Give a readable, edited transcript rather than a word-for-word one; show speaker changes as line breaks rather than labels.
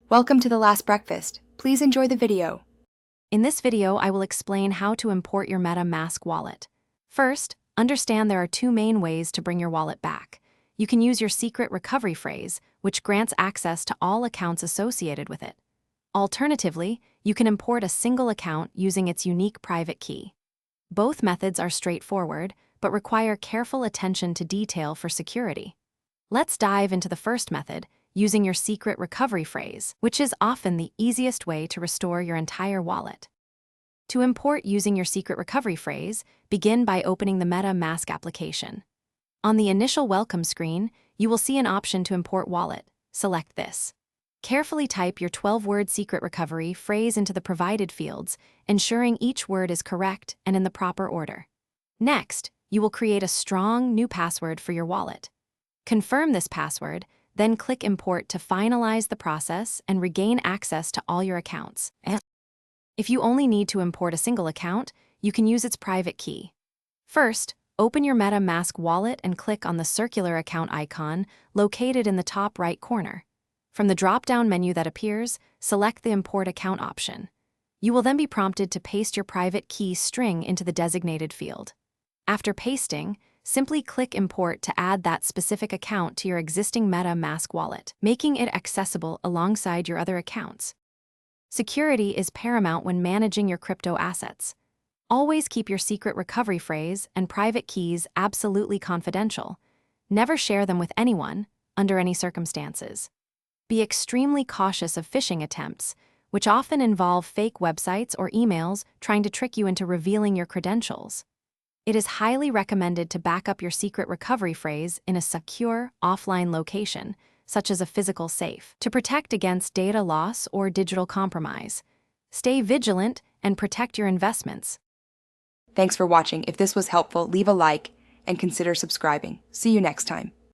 Welcome to The Last Breakfast. Please enjoy the video.
In this video, I will explain how to import your MetaMask wallet. First, understand there are two main ways to bring your wallet back. You can use your secret recovery phrase, which grants access to all accounts associated with it. Alternatively, you can import a single account using its unique private key. Both methods are straightforward, but require careful attention to detail for security. Let's dive into the first method, using your secret recovery phrase, which is often the easiest way to restore your entire wallet. To import using your secret recovery phrase, begin by opening the MetaMask application. On the initial welcome screen, you will see an option to import wallet. Select this. Carefully type your 12-word secret recovery phrase into the provided fields, ensuring each word is correct and in the proper order. Next, you will create a strong new password for your wallet. Confirm this password, then click Import to finalize the process and regain access to all your accounts. If you only need to import a single account, you can use its private key. First, open your MetaMask wallet and click on the circular account icon located in the top right corner. From the drop-down menu that appears, select the Import Account option. You will then be prompted to paste your private key string into the designated field. After pasting, simply click Import to add that specific account to your existing MetaMask wallet, making it accessible alongside your other accounts. Security is paramount when managing your crypto assets. Always keep your secret recovery phrase and private keys absolutely confidential. Never share them with anyone, under any circumstances. Be extremely cautious of phishing attempts, which often involve fake websites or emails trying to trick you into revealing your credentials. It is highly recommended to back up your secret recovery phrase in a secure, offline location, such as a physical safe, to protect against data loss or digital compromise. Stay vigilant and protect your investments.
Thanks for watching. If this was helpful, leave a like and consider subscribing. See you next time.